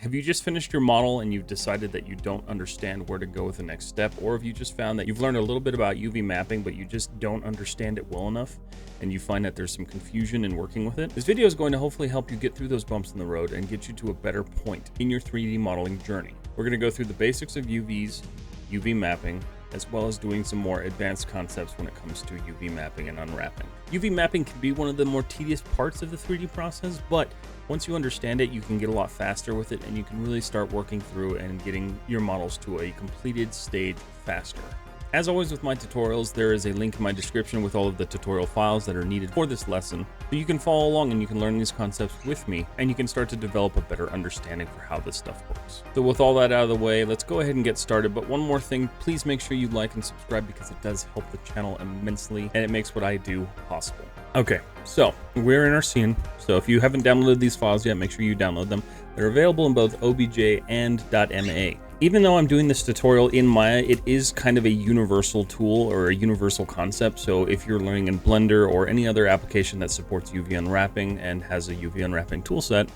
Have you just finished your model and you've decided that you don't understand where to go with the next step? Or have you just found that you've learned a little bit about UV mapping, but you just don't understand it well enough, and you find that there's some confusion in working with it? This video is going to hopefully help you get through those bumps in the road and get you to a better point in your 3D modeling journey. We're going to go through the basics of UVs, UV mapping, as well as doing some more advanced concepts when it comes to UV mapping and unwrapping. UV mapping can be one of the more tedious parts of the 3D process, but once you understand it, you can get a lot faster with it, and you can really start working through and getting your models to a completed stage faster. As always with my tutorials, there is a link in my description with all of the tutorial files that are needed for this lesson, so you can follow along and you can learn these concepts with me, and you can start to develop a better understanding for how this stuff works. So with all that out of the way, let's go ahead and get started. But one more thing, please make sure you like and subscribe, because it does help the channel immensely and it makes what I do possible. Okay, so we're in our scene. So if you haven't downloaded these files yet, make sure you download them. They're available in both OBJ and .ma. Even though I'm doing this tutorial in Maya, it is kind of a universal tool or a universal concept. So if you're learning in Blender or any other application that supports UV unwrapping and has a UV unwrapping toolset,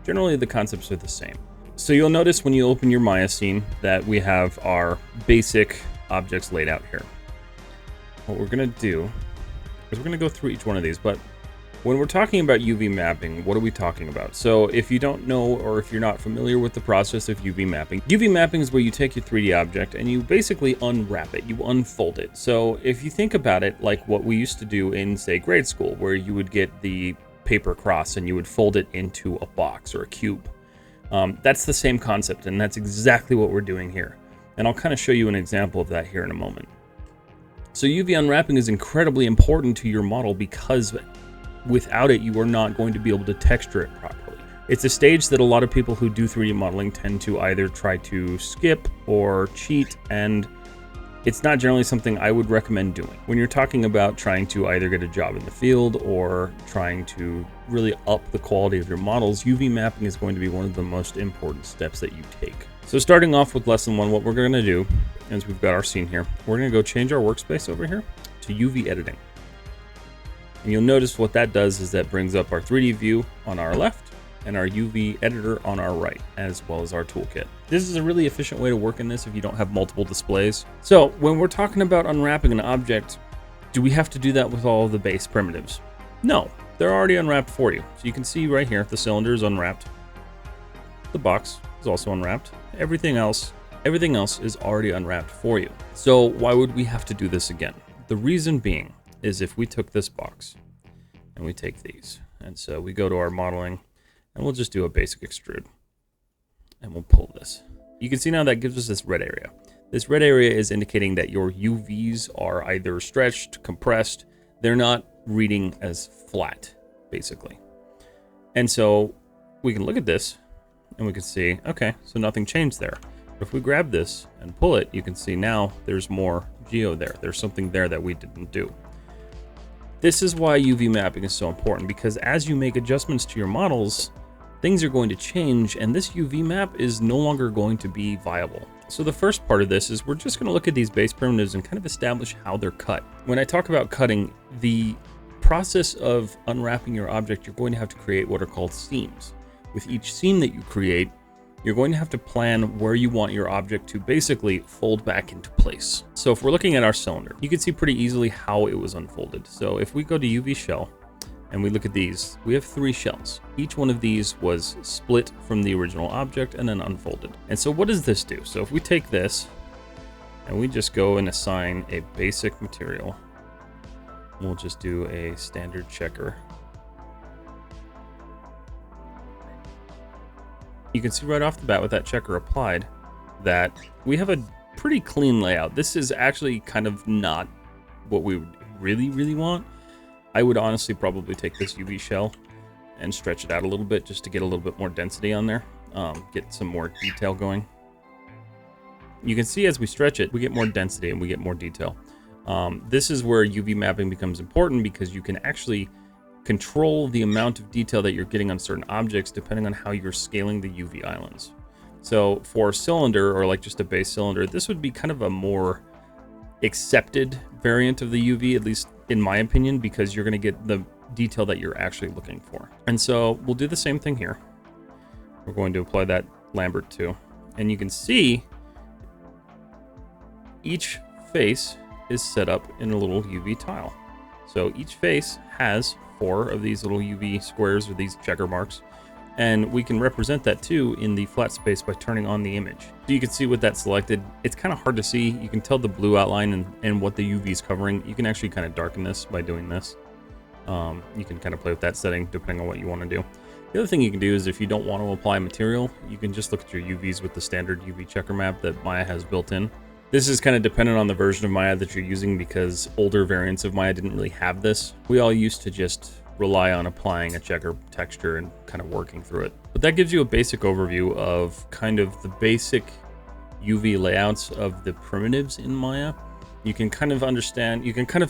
generally the concepts are the same. So you'll notice when you open your Maya scene that we have our basic objects laid out here. What we're gonna do is we're gonna go through each one of these, but when we're talking about UV mapping, what are we talking about? So if you don't know, or if you're not familiar with the process of UV mapping is where you take your 3D object and you basically unwrap it, you unfold it. So if you think about it like what we used to do in, say, grade school, where you would get the paper cross and you would fold it into a box or a cube. That's the same concept, and that's exactly what we're doing here. And I'll kind of show you an example of that here in a moment. So UV unwrapping is incredibly important to your model, because without it, you are not going to be able to texture it properly. It's a stage that a lot of people who do 3D modeling tend to either try to skip or cheat, and it's not generally something I would recommend doing. When you're talking about trying to either get a job in the field or trying to really up the quality of your models, UV mapping is going to be one of the most important steps that you take. So starting off with lesson one, what we're going to do is we've got our scene here. We're going to go change our workspace over here to UV editing. And you'll notice what that does is that brings up our 3D view on our left and our UV editor on our right, as well as our toolkit. This is a really efficient way to work in this if you don't have multiple displays. So when we're talking about unwrapping an object, do we have to do that with all of the base primitives? No, they're already unwrapped for you. So you can see right here, the cylinder is unwrapped. The box is also unwrapped. Everything else is already unwrapped for you. So why would we have to do this again? The reason being is if we took this box and we take these, and so we go to our modeling and we'll just do a basic extrude and we'll pull this. You can see now that gives us this red area. This red area is indicating that your UVs are either stretched, compressed. They're not reading as flat, basically. And so we can look at this and we can see, okay, so nothing changed there. But if we grab this and pull it, you can see now there's more geo there. There's something there that we didn't do. This is why UV mapping is so important, because as you make adjustments to your models, things are going to change, and this UV map is no longer going to be viable. So the first part of this is we're just going to look at these base primitives and kind of establish how they're cut. When I talk about cutting, the process of unwrapping your object, you're going to have to create what are called seams. With each seam that you create, you're going to have to plan where you want your object to basically fold back into place. So if we're looking at our cylinder, you can see pretty easily how it was unfolded. So if we go to UV shell and we look at these, we have 3 shells. Each one of these was split from the original object and then unfolded. And so what does this do? So if we take this and we just go and assign a basic material, we'll just do a standard checker. You can see right off the bat with that checker applied that we have a pretty clean layout. This is actually kind of not what we really want. I would honestly probably take this UV shell and stretch it out a little bit just to get a little bit more density on there, get some more detail going. You can see as we stretch it, we get more density and we get more detail. This is where UV mapping becomes important, because you can actually control the amount of detail that you're getting on certain objects depending on how you're scaling the UV islands. So for a cylinder, or like just a base cylinder, this would be kind of a more accepted variant of the UV, at least in my opinion, because you're going to get the detail that you're actually looking for. And so we'll do the same thing here. We're going to apply that Lambert 2. And you can see each face is set up in a little UV tile. So each face has 4 of these little UV squares or these checker marks. And we can represent that too in the flat space by turning on the image. So you can see with that selected, it's kind of hard to see. You can tell the blue outline and what the UV is covering. You can actually kind of darken this by doing this. You can kind of play with that setting depending on what you want to do. The other thing you can do is if you don't want to apply material, you can just look at your UVs with the standard UV checker map that Maya has built in. This is kind of dependent on the version of Maya that you're using because older variants of Maya didn't really have this. We all used to just rely on applying a checker texture and kind of working through it. But that gives you a basic overview of kind of the basic UV layouts of the primitives in Maya. You can kind of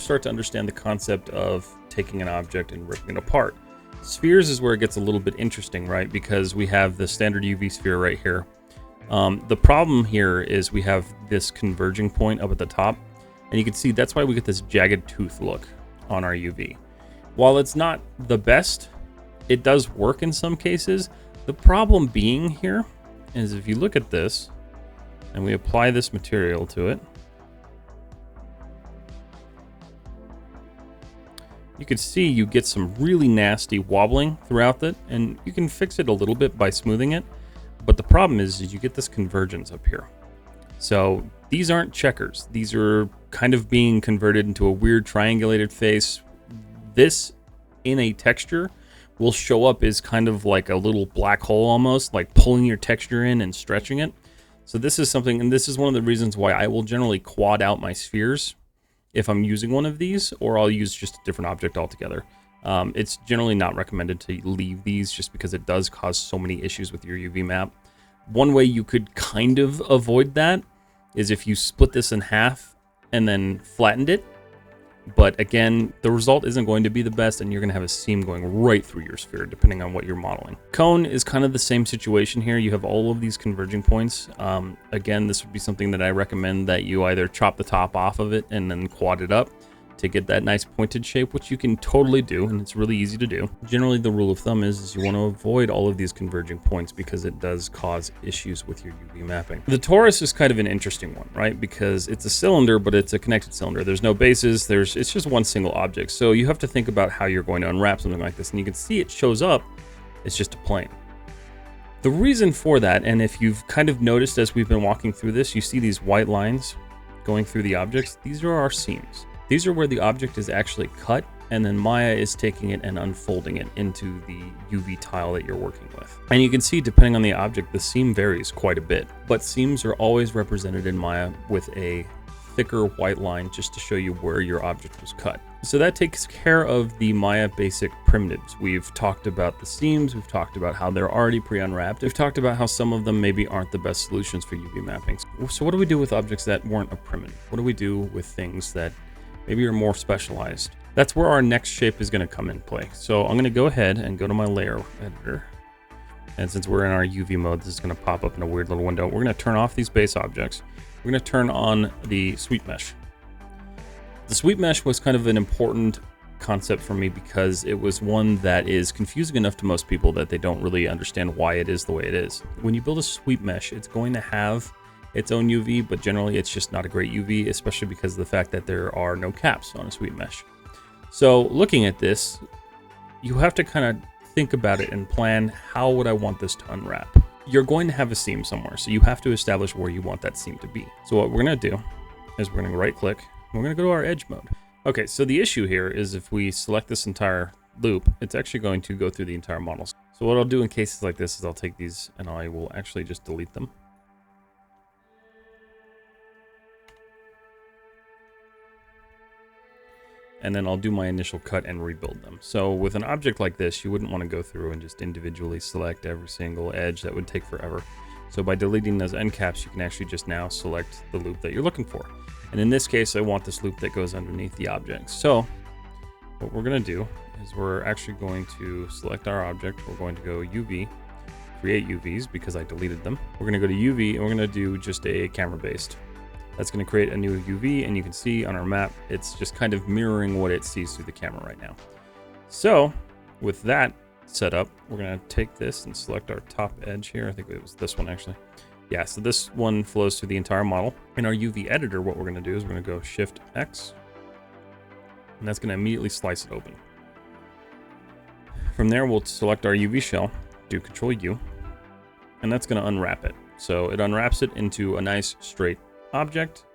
start to understand the concept of taking an object and ripping it apart. Spheres is where it gets a little bit interesting, right? Because we have the standard UV sphere right here. The problem here is we have this converging point up at the top, and you can see that's why we get this jagged tooth look on our UV. While it's not the best, it does work in some cases. The problem being here is if you look at this and we apply this material to it, you can see you get some really nasty wobbling throughout it, and you can fix it a little bit by smoothing it. But the problem is you get this convergence up here. So these aren't checkers. These are kind of being converted into a weird triangulated face. This in a texture will show up as kind of like a little black hole almost, like pulling your texture in and stretching it. So this is something, and this is one of the reasons why I will generally quad out my spheres if I'm using one of these, or I'll use just a different object altogether. It's generally not recommended to leave these just because it does cause so many issues with your UV map. One way you could kind of avoid that is if you split this in half and then flattened it. But again, the result isn't going to be the best, and you're going to have a seam going right through your sphere, depending on what you're modeling. Cone is kind of the same situation here. You have all of these converging points. Again, this would be something that I recommend that you either chop the top off of it and then quad it up to get that nice pointed shape, which you can totally do, and it's really easy to do. Generally, the rule of thumb is you want to avoid all of these converging points because it does cause issues with your UV mapping. The torus is kind of an interesting one, right? Because it's a cylinder, but it's a connected cylinder. There's no bases. It's just one single object. So you have to think about how you're going to unwrap something like this, and you can see it shows up. It's just a plane. The reason for that, and if you've kind of noticed as we've been walking through this, you see these white lines going through the objects. These are our seams. These are where the object is actually cut, and then Maya is taking it and unfolding it into the UV tile that you're working with. And you can see, depending on the object, the seam varies quite a bit, but seams are always represented in Maya with a thicker white line just to show you where your object was cut. So that takes care of the Maya basic primitives. We've talked about the seams, we've talked about how they're already pre-unwrapped, we've talked about how some of them maybe aren't the best solutions for UV mapping. So what do we do with objects that weren't a primitive? What do we do with things that maybe are more specialized? That's where our next shape is going to come in play. So I'm going to go ahead and go to my layer editor. And since we're in our UV mode, this is going to pop up in a weird little window. We're going to turn off these base objects. We're going to turn on the sweep mesh. The sweep mesh was kind of an important concept for me because it was one that is confusing enough to most people that they don't really understand why it is the way it is. When you build a sweep mesh, it's going to have its own UV, but generally it's just not a great UV, especially because of the fact that there are no caps on a sweep mesh. So looking at this, you have to kind of think about it and plan, how would I want this to unwrap? You're going to have a seam somewhere, so you have to establish where you want that seam to be. So what we're going to do is we're going to right click, and we're going to go to our edge mode. Okay, so the issue here is if we select this entire loop, it's actually going to go through the entire model. So what I'll do in cases like this is I'll take these and I will actually just delete them. And then I'll do my initial cut and rebuild them. So with an object like this, you wouldn't want to go through and just individually select every single edge. That would take forever. So by deleting those end caps, you can actually just now select the loop that you're looking for. And in this case, I want this loop that goes underneath the object. So what we're going to do is we're actually going to select our object. We're going to go UV, create UVs because I deleted them. We're going to go to UV and we're going to do just a camera based. That's going to create a new UV, and you can see on our map, it's just kind of mirroring what it sees through the camera right now. So with that set up. We're going to take this and select our top edge here. I think it was this one actually. Yeah, so this one flows through the entire model. In our UV editor, what we're going to do is we're going to go Shift X, and that's going to immediately slice it open. From there, we'll select our UV shell, do Control U, and that's going to unwrap it. So it unwraps it into a nice straight object.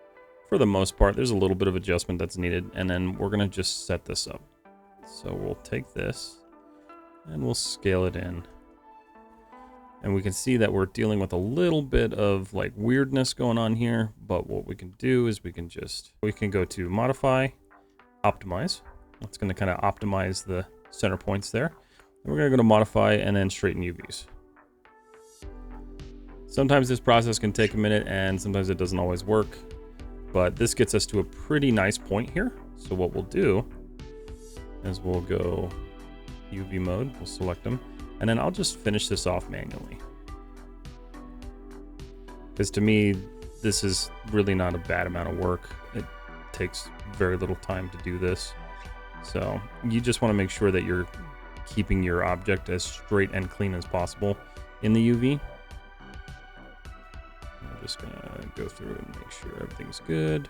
For the most part, there's a little bit of adjustment that's needed, and then we're going to just set this up. So we'll take this and we'll scale it in. And we can see that we're dealing with a little bit of like weirdness going on here, but what we can do is we can go to Modify, Optimize. That's going to kind of optimize the center points there. And we're going to go to Modify and then Straighten UVs. Sometimes this process can take a minute and sometimes it doesn't always work, but this gets us to a pretty nice point here. So what we'll do is we'll go UV mode, we'll select them, and then I'll just finish this off manually. Because to me, this is really not a bad amount of work. It takes very little time to do this. So you just want to make sure that you're keeping your object as straight and clean as possible in the UV. I'm just gonna go through and make sure everything's good.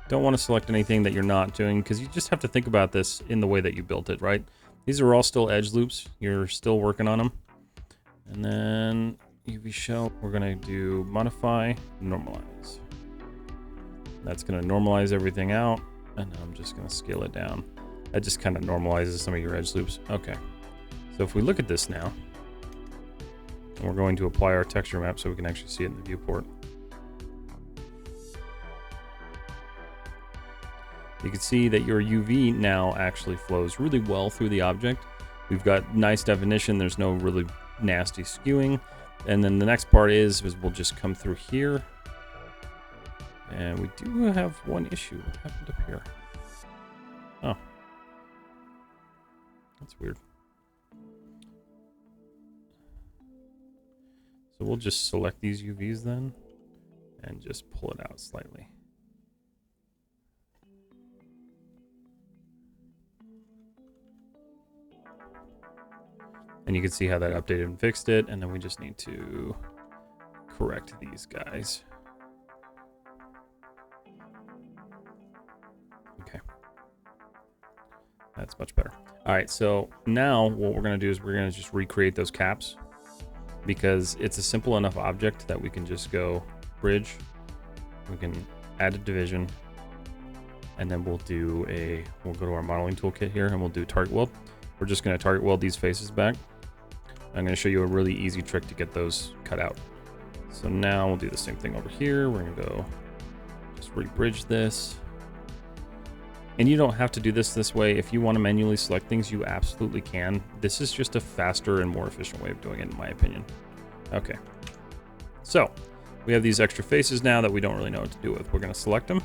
Don't want to select anything that you're not doing, because you just have to think about this in the way that you built it, right? These are all still edge loops. You're still working on them. And then UV shell, we're gonna do Modify, Normalize. That's gonna normalize everything out, and then I'm just gonna scale it down. That just kind of normalizes some of your edge loops. Okay, so if we look at this now, and we're going to apply our texture map so we can actually see it in the viewport. You can see that your UV now actually flows really well through the object. We've got nice definition. There's no really nasty skewing. And then the next part is we'll just come through here. And we do have one issue. What happened up here? Oh. That's weird. So we'll just select these UVs then and just pull it out slightly. And you can see how that updated and fixed it. And then we just need to correct these guys. Okay. That's much better. All right, so now what we're gonna do is we're gonna just recreate those caps, because it's a simple enough object that we can just go bridge. We can add a division, and then we'll go to our modeling toolkit here and we'll do target weld. We're just gonna target weld these faces back. I'm going to show you a really easy trick to get those cut out. So now we'll do the same thing over here. We're going to go just re-bridge this. And you don't have to do this way. If you want to manually select things, you absolutely can. This is just a faster and more efficient way of doing it, in my opinion. Okay. So we have these extra faces now that we don't really know what to do with. We're going to select them.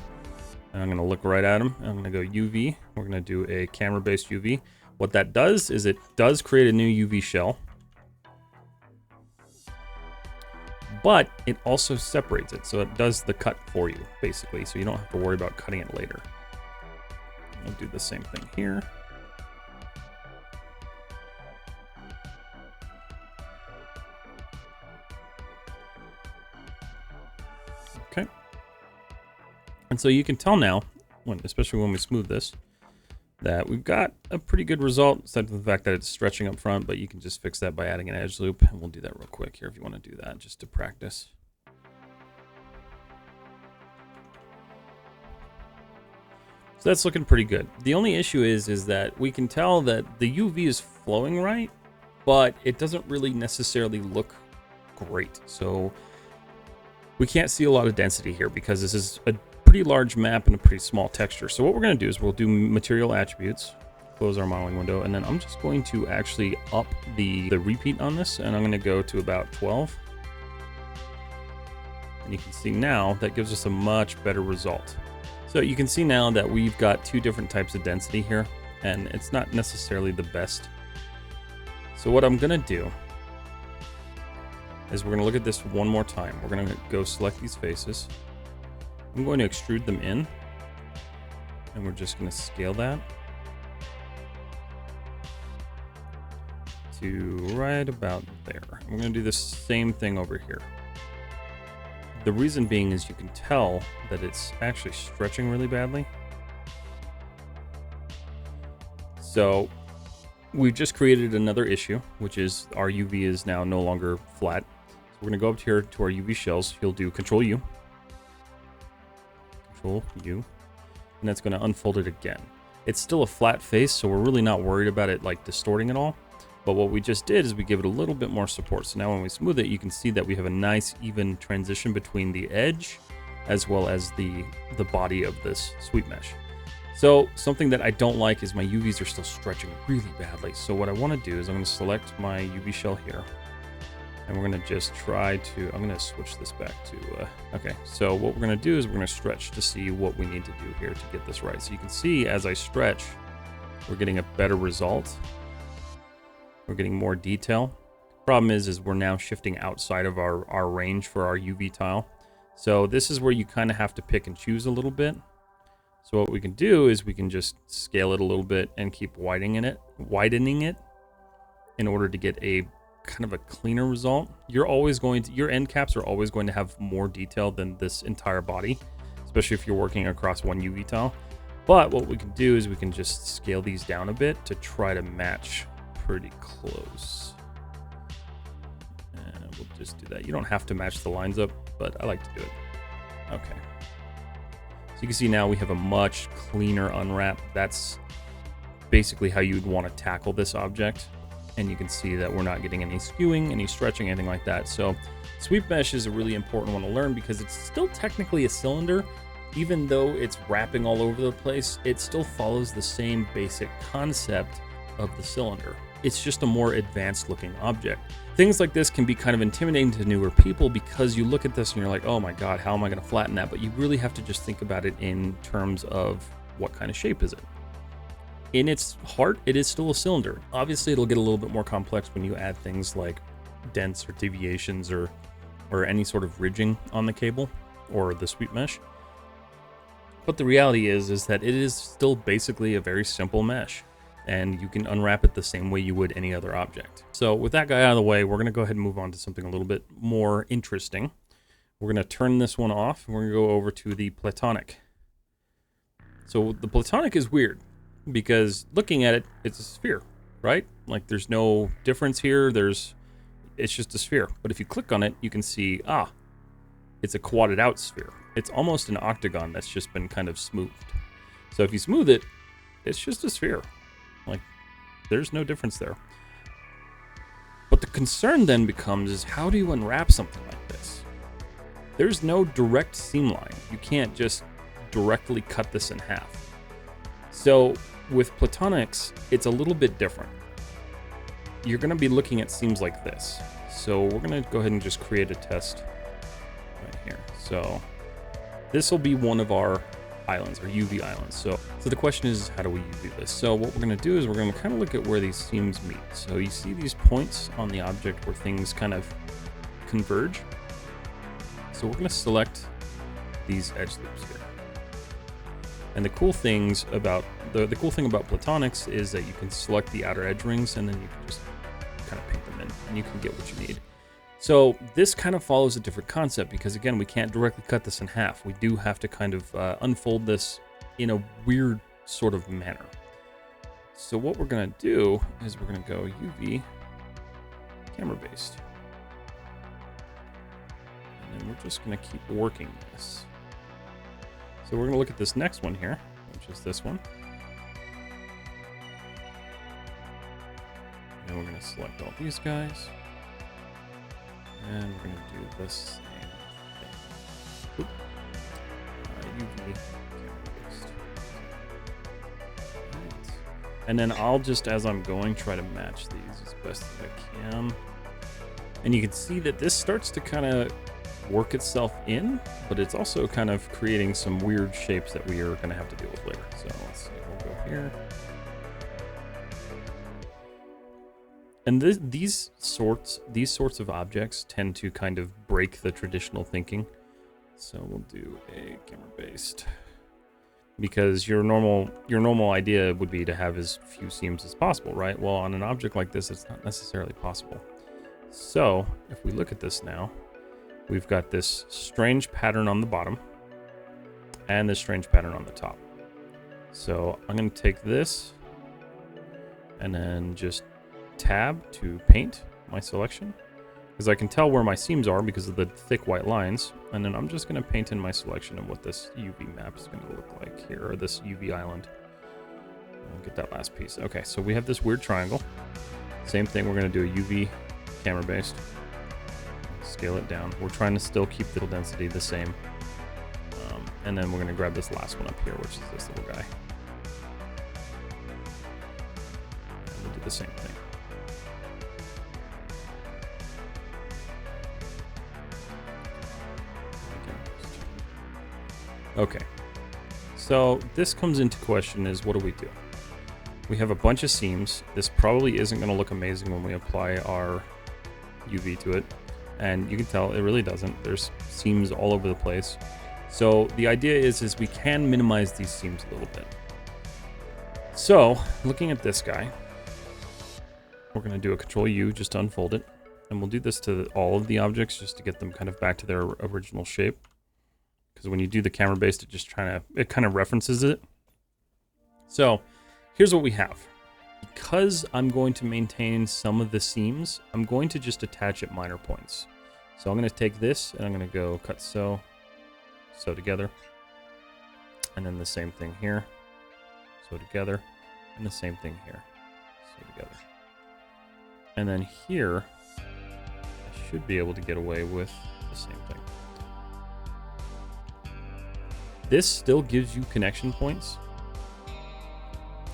And I'm going to look right at them. I'm going to go UV. We're going to do a camera-based UV. What that does is it does create a new UV shell. But it also separates it, so it does the cut for you, basically, so you don't have to worry about cutting it later. We'll do the same thing here. Okay. And so you can tell now, especially when we smooth this, that we've got a pretty good result, aside from the fact that it's stretching up front, but you can just fix that by adding an edge loop, and we'll do that real quick here if you want to do that, just to practice. So that's looking pretty good. The only issue is that we can tell that the UV is flowing right, but it doesn't really necessarily look great. So we can't see a lot of density here because this is a pretty large map and a pretty small texture. So what we're going to do is we'll do material attributes, close our modeling window, and then I'm just going to actually up the repeat on this, and I'm going to go to about 12. And you can see now that gives us a much better result. So you can see now that we've got two different types of density here, and it's not necessarily the best. So what I'm going to do is we're going to look at this one more time. We're going to go select these faces. I'm going to extrude them in, and we're just going to scale that to right about there. We're going to do the same thing over here. The reason being is you can tell that it's actually stretching really badly. So we've just created another issue, which is our UV is now no longer flat. So we're going to go up here to our UV shells. You'll do Control U, and that's going to unfold it again. It's still a flat face, so we're really not worried about it like distorting at all. But what we just did is we give it a little bit more support. So now when we smooth it, you can see that we have a nice even transition between the edge as well as the body of this sweep mesh. So something that I don't like is my UVs are still stretching really badly. So what I want to do is I'm going to select my UV shell here. And we're going to just try to, I'm going to switch this back to, okay. So what we're going to do is we're going to stretch to see what we need to do here to get this right. So you can see as I stretch, we're getting a better result. We're getting more detail. Problem is we're now shifting outside of our range for our UV tile. So this is where you kind of have to pick and choose a little bit. So what we can do is we can just scale it a little bit and keep widening it in order to get a kind of a cleaner result. You're always going to, your end caps are always going to have more detail than this entire body, especially if you're working across one UV tile. But what we can do is we can just scale these down a bit to try to match pretty close. And we'll just do that. You don't have to match the lines up, but I like to do it. Okay. So you can see now we have a much cleaner unwrap. That's basically how you'd want to tackle this object. And you can see that we're not getting any skewing, any stretching, anything like that. So sweep mesh is a really important one to learn because it's still technically a cylinder. Even though it's wrapping all over the place, it still follows the same basic concept of the cylinder. It's just a more advanced looking object. Things like this can be kind of intimidating to newer people because you look at this and you're like, oh my God, how am I going to flatten that? But you really have to just think about it in terms of what kind of shape is it? In its heart, it is still a cylinder. Obviously, it'll get a little bit more complex when you add things like dents or deviations or any sort of ridging on the cable or the sweep mesh. But the reality is that it is still basically a very simple mesh, and you can unwrap it the same way you would any other object. So with that guy out of the way, we're going to go ahead and move on to something a little bit more interesting. We're going to turn this one off, and we're going to go over to the Platonic. So the Platonic is weird, because looking at it, it's a sphere, right? Like there's no difference here. It's just a sphere. But if you click on it, you can see, it's a quadded out sphere. It's almost an octagon that's just been kind of smoothed. So if you smooth it, it's just a sphere. Like there's no difference there. But the concern then becomes is how do you unwrap something like this? There's no direct seam line. You can't just directly cut this in half. So with Platonics, it's a little bit different. You're going to be looking at seams like this. So we're going to go ahead and just create a test right here. So this will be one of our islands, our UV islands. So the question is, how do we UV this? So what we're going to do is we're going to kind of look at where these seams meet. So you see these points on the object where things kind of converge. So we're going to select these edge loops here. And the cool things about the cool thing about Platonics is that you can select the outer edge rings and then you can just kind of paint them in and you can get what you need. So this kind of follows a different concept because again, we can't directly cut this in half. We do have to kind of unfold this in a weird sort of manner. So what we're going to do is we're going to go UV camera based. And then we're just going to keep working this. So we're going to look at this next one here, which is this one. And we're going to select all these guys. And we're going to do this same thing. UV based. Right. And then I'll just, as I'm going, try to match these as best as I can. And you can see that this starts to kind of work itself in, but it's also kind of creating some weird shapes that we are going to have to deal with later. So let's see, we'll go here. And these sorts of objects tend to kind of break the traditional thinking. So we'll do a camera based. because your normal idea would be to have as few seams as possible, right? Well, on an object like this, it's not necessarily possible. So if we look at this now, we've got this strange pattern on the bottom and this strange pattern on the top. So I'm going to take this and then just tab to paint my selection, because I can tell where my seams are because of the thick white lines. And then I'm just going to paint in my selection of what this UV map is going to look like here, or this UV island. I'll get that last piece. Okay, so we have this weird triangle. Same thing, we're going to do a UV camera based. Scale it down. We're trying to still keep the density the same. And then we're going to grab this last one up here, which is this little guy. And we'll do the same thing. Okay, so this comes into question is, what do we do? We have a bunch of seams. This probably isn't going to look amazing when we apply our UV to it. And you can tell it really doesn't. There's seams all over the place. So the idea is we can minimize these seams a little bit. So looking at this guy, we're going to do a Control U just to unfold it. And we'll do this to all of the objects just to get them kind of back to their original shape. Because when you do the camera based, it kind of references it. So here's what we have. Because I'm going to maintain some of the seams, I'm going to just attach at minor points. So I'm going to take this and I'm going to go cut sew together. And then the same thing here, sew together. And the same thing here, sew together. And then here, I should be able to get away with the same thing. This still gives you connection points.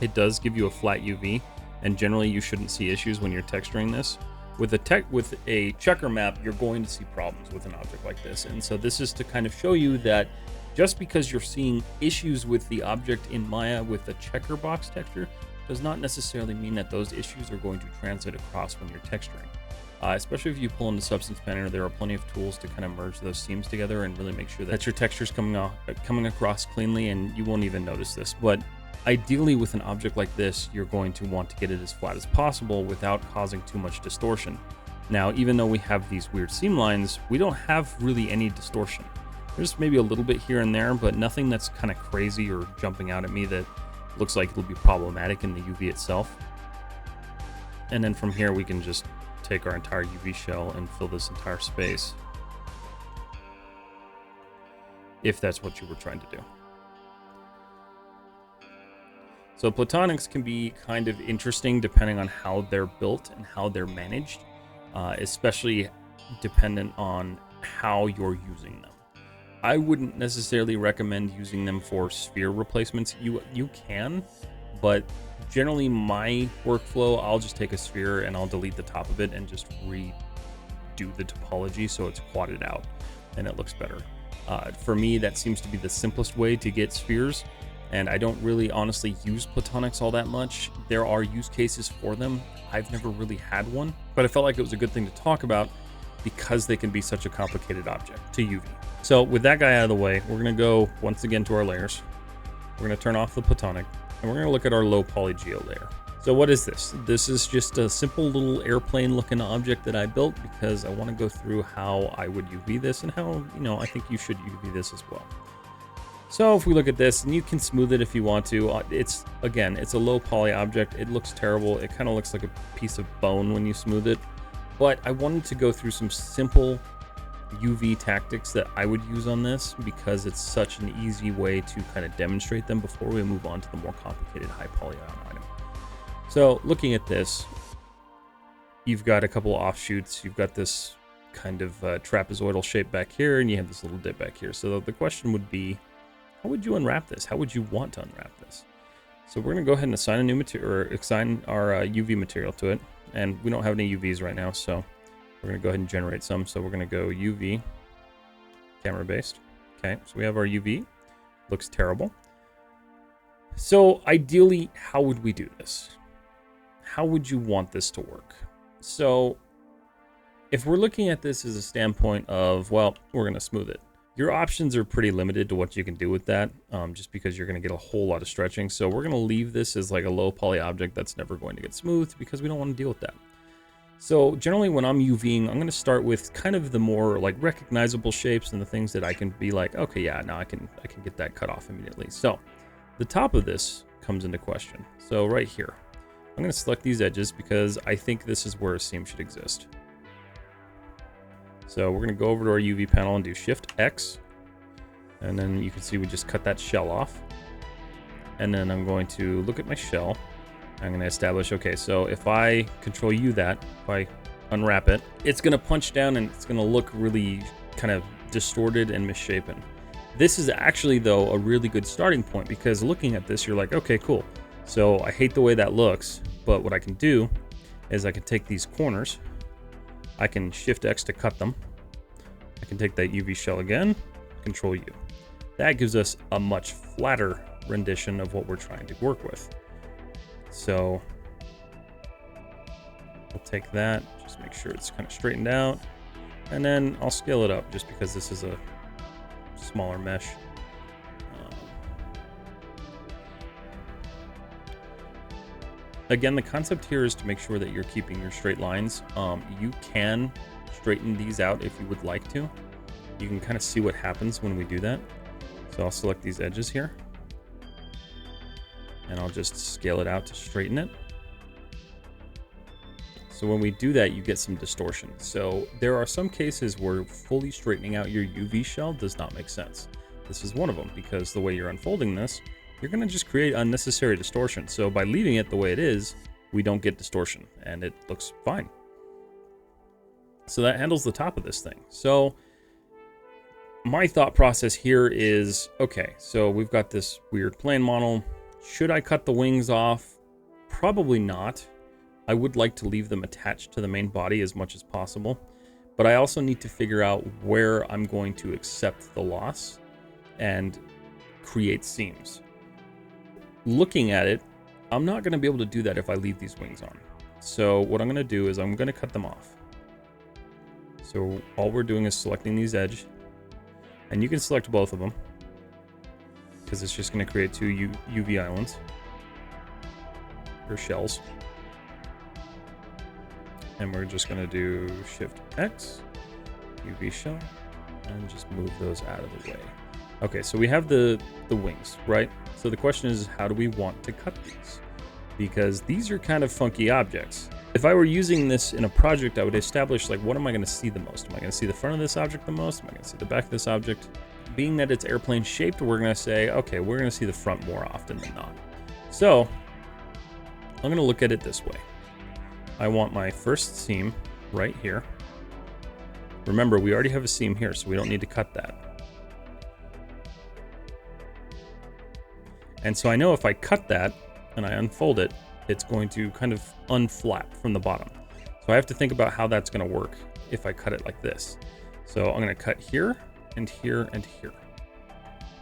It does give you a flat UV, and generally you shouldn't see issues when you're texturing this. With a checker map, you're going to see problems with an object like this. And so this is to kind of show you that just because you're seeing issues with the object in Maya with the checker box texture does not necessarily mean that those issues are going to translate across when you're texturing. Especially if you pull into Substance Painter, there are plenty of tools to kind of merge those seams together and really make sure that your texture's coming across cleanly, and you won't even notice this. But ideally with an object like this, you're going to want to get it as flat as possible without causing too much distortion. Now, even though we have these weird seam lines, we don't have really any distortion. There's maybe a little bit here and there, but nothing that's kind of crazy or jumping out at me that looks like it'll be problematic in the UV itself. And then from here, we can just take our entire UV shell and fill this entire space, if that's what you were trying to do. So Platonics can be kind of interesting depending on how they're built and how they're managed, especially dependent on how you're using them. I wouldn't necessarily recommend using them for sphere replacements. You can, but generally my workflow, I'll just take a sphere and I'll delete the top of it and just redo the topology so it's quadded out and it looks better. For me, that seems to be the simplest way to get spheres. And I don't really honestly use Platonics all that much. There are use cases for them. I've never really had one, but I felt like it was a good thing to talk about because they can be such a complicated object to UV. So with that guy out of the way, we're gonna go once again to our layers. We're gonna turn off the Platonic and we're gonna look at our low poly geo layer. So what is this? This is just a simple little airplane looking object that I built because I wanna go through how I would UV this and how, I think you should UV this as well. So if we look at this, and you can smooth it if you want to, it's a low poly object. It looks terrible. It kind of looks like a piece of bone when you smooth it. But I wanted to go through some simple UV tactics that I would use on this because it's such an easy way to kind of demonstrate them before we move on to the more complicated high poly item. So looking at this, you've got a couple of offshoots. You've got this kind of trapezoidal shape back here, and you have this little dip back here. So the question would be, how would you unwrap this? How would you want to unwrap this? So we're going to go ahead and assign a new material, or assign our UV material to it. And we don't have any UVs right now, so we're going to go ahead and generate some. So we're going to go UV, camera based. Okay, so we have our UV. Looks terrible. So ideally, how would we do this? How would you want this to work? So if we're looking at this as a standpoint of, well, we're going to smooth it. Your options are pretty limited to what you can do with that, just because you're going to get a whole lot of stretching. So we're going to leave this as like a low poly object that's never going to get smoothed because we don't want to deal with that. So generally when I'm UVing, I'm going to start with kind of the more like recognizable shapes and the things that I can be like, okay, yeah, now I can get that cut off immediately. So the top of this comes into question. So right here, I'm going to select these edges because I think this is where a seam should exist. So we're going to go over to our UV panel and do Shift X. And then you can see we just cut that shell off. And then I'm going to look at my shell. I'm going to establish, okay, so if I Control U that, if I unwrap it, it's going to punch down and it's going to look really kind of distorted and misshapen. This is actually, though, a really good starting point because looking at this, you're like, okay, cool. So I hate the way that looks, but what I can do is I can take these corners, I can Shift X to cut them. I can take that UV shell again, Control U. That gives us a much flatter rendition of what we're trying to work with. So we'll take that, just make sure it's kind of straightened out, and then I'll scale it up just because this is a smaller mesh. Again, the concept here is to make sure that you're keeping your straight lines. You can straighten these out if you would like to. You can kind of see what happens when we do that. So I'll select these edges here, and I'll just scale it out to straighten it. So when we do that, you get some distortion. So there are some cases where fully straightening out your UV shell does not make sense. This is one of them because the way you're unfolding this, you're going to just create unnecessary distortion. So by leaving it the way it is, we don't get distortion and it looks fine. So that handles the top of this thing. So my thought process here is, okay, so we've got this weird plane model. Should I cut the wings off? Probably not. I would like to leave them attached to the main body as much as possible, but I also need to figure out where I'm going to accept the loss and create seams. Looking at it, I'm not going to be able to do that if I leave these wings on. So what I'm going to do is I'm going to cut them off. So all we're doing is selecting these edges, and you can select both of them because it's just going to create two UV islands or shells. And we're just going to do Shift X, UV shell, and just move those out of the way. Okay, so we have the wings, right? So the question is, how do we want to cut these? Because these are kind of funky objects. If I were using this in a project, I would establish, like, what am I going to see the most? Am I going to see the front of this object the most? Am I going to see the back of this object? Being that it's airplane shaped, we're going to say, okay, we're going to see the front more often than not. So I'm going to look at it this way. I want my first seam right here. Remember, we already have a seam here, so we don't need to cut that. And so I know if I cut that and I unfold it, it's going to kind of unflap from the bottom. So I have to think about how that's going to work if I cut it like this. So I'm going to cut here and here and here.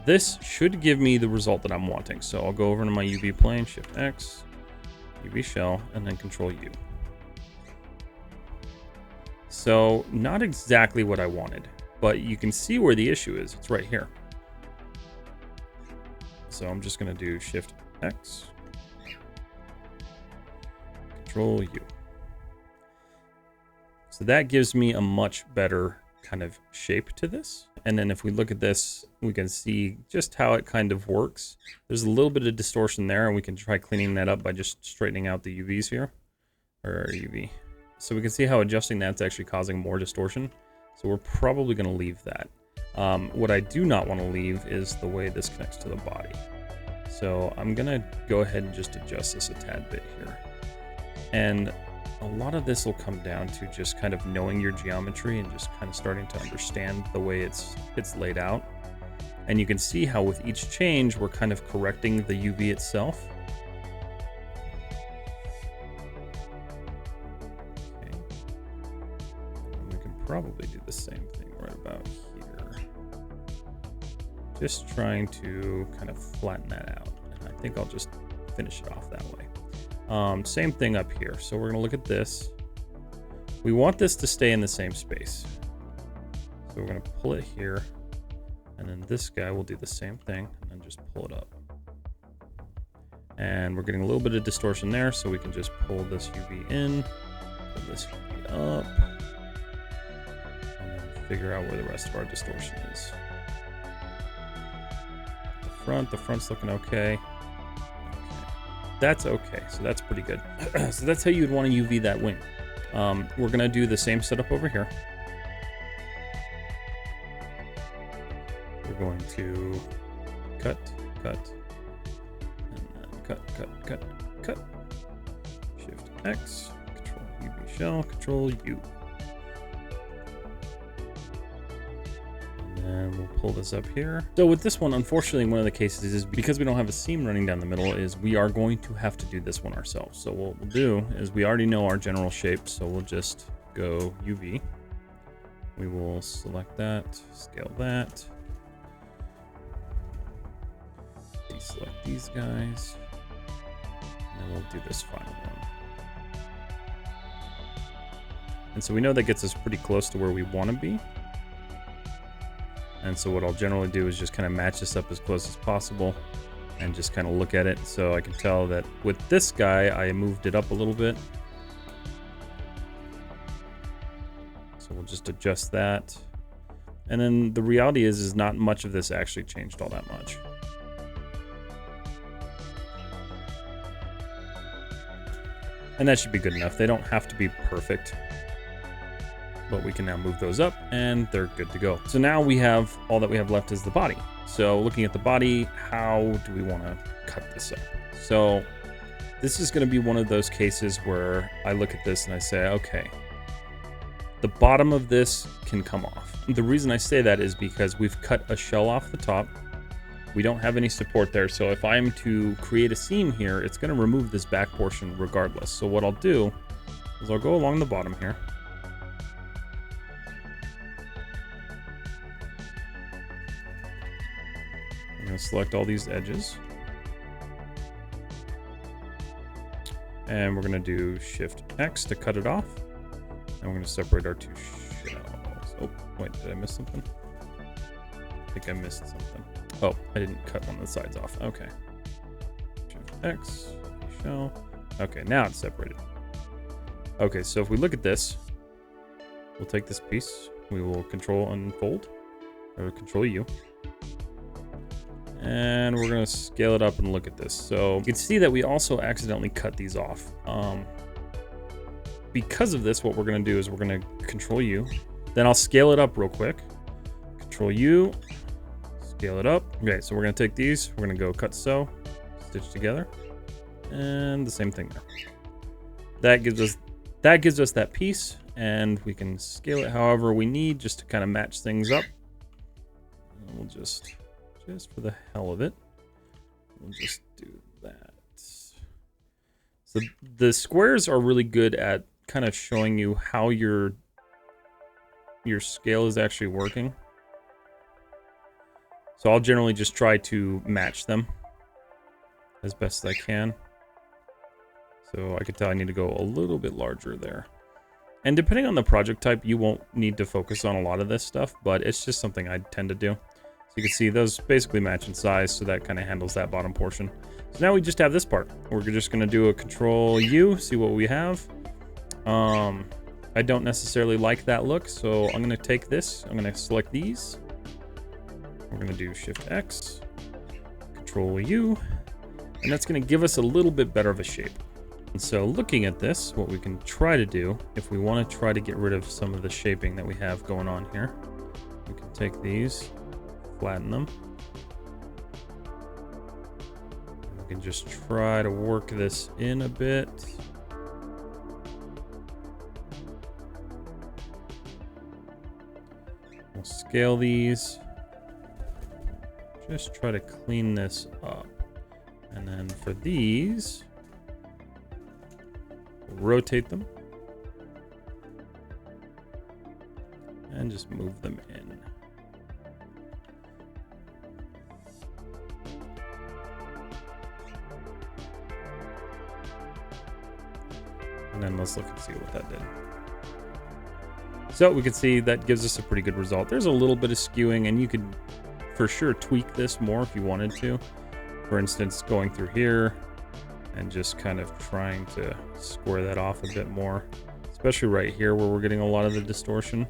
This should give me the result that I'm wanting. So I'll go over to my UV plane, Shift X, UV shell, and then Control U. So not exactly what I wanted, but you can see where the issue is. It's right here. So I'm just going to do Shift X, Control U. So that gives me a much better kind of shape to this. And then if we look at this, we can see just how it kind of works. There's a little bit of distortion there, and we can try cleaning that up by just straightening out the UVs here, or UV. So we can see how adjusting that's actually causing more distortion. So we're probably going to leave that. What I do not want to leave is the way this connects to the body. So I'm going to go ahead and just adjust this a tad bit here. And a lot of this will come down to just kind of knowing your geometry and just kind of starting to understand the way it's laid out. And you can see how with each change, we're kind of correcting the UV itself. Okay. And we can probably do the same thing right about here. Just trying to kind of flatten that out. And I think I'll just finish it off that way. Same thing up here. So we're going to look at this. We want this to stay in the same space. So we're going to pull it here And then this guy will do the same thing and then just pull it up. And we're getting a little bit of distortion there, so we can just pull this UV in, pull this UV up, and then figure out where the rest of our distortion is. The front's looking okay. That's okay, so that's pretty good. So that's how you'd want to UV that wing. We're gonna do the same setup over here. We're going to cut, and then cut. Shift X, Control UV shell, Control U. And we'll pull this up here. So with this one, unfortunately, one of the cases is because we don't have a seam running down the middle is we are going to have to do this one ourselves. So what we'll do is we already know our general shape. So we'll just go UV. We will select that, scale that. Deselect these guys. And then we'll do this final one. And so we know that gets us pretty close to where we want to be. And so what I'll generally do is just kind of match this up as close as possible and just kind of look at it. So I can tell that with this guy, I moved it up a little bit. So we'll just adjust that. And then the reality is not much of this actually changed all that much. And that should be good enough. They don't have to be perfect, but we can now move those up and they're good to go. So now we have, all that we have left is the body. So looking at the body, how do we want to cut this up? So this is going to be one of those cases where I look at this and I say, okay, the bottom of this can come off. The reason I say that is because we've cut a shell off the top. We don't have any support there. So if I'm to create a seam here, it's going to remove this back portion regardless. So what I'll do is I'll go along the bottom here. I'm going to select all these edges. And we're going to do Shift X to cut it off. And we're going to separate our two shells. Oh, wait, did I miss something? I think I missed something. Oh, I didn't cut one of the sides off. Okay. Shift X, shell. Okay, now it's separated. Okay, so if we look at this, we'll take this piece. We will Control Unfold, or Control U. And we're going to scale it up and look at this. So you can see that we also accidentally cut these off. Because of this, what we're going to do is we're going to Control U. Then I'll scale it up real quick. Control U. Scale it up. Okay, so we're going to take these. We're going to go cut sew, stitch together. And the same thing there. That gives us that piece. And we can scale it however we need just to kind of match things up. And we'll just for the hell of it, we'll just do that. So the squares are really good at kind of showing you how your scale is actually working. So I'll generally just try to match them as best as I can. So I can tell I need to go a little bit larger there. And depending on the project type, you won't need to focus on a lot of this stuff, but it's just something I tend to do. You can see those basically match in size, so that kind of handles that bottom portion. So now we just have this part. We're just going to do a Control U, see what we have. I don't necessarily like that look, so I'm going to take this. I'm going to select these. We're going to do Shift X, Control U, and that's going to give us a little bit better of a shape. And so looking at this, what we can try to do, if we want to try to get rid of some of the shaping that we have going on here, we can take these, flatten them. We can just try to work this in a bit. We'll scale these. Just try to clean this up. And then for these, we'll rotate them. And just move them in. And then let's look and see what that did. So we can see that gives us a pretty good result. There's a little bit of skewing, and you could for sure tweak this more if you wanted to. For instance, going through here and just kind of trying to square that off a bit more, especially right here where we're getting a lot of the distortion.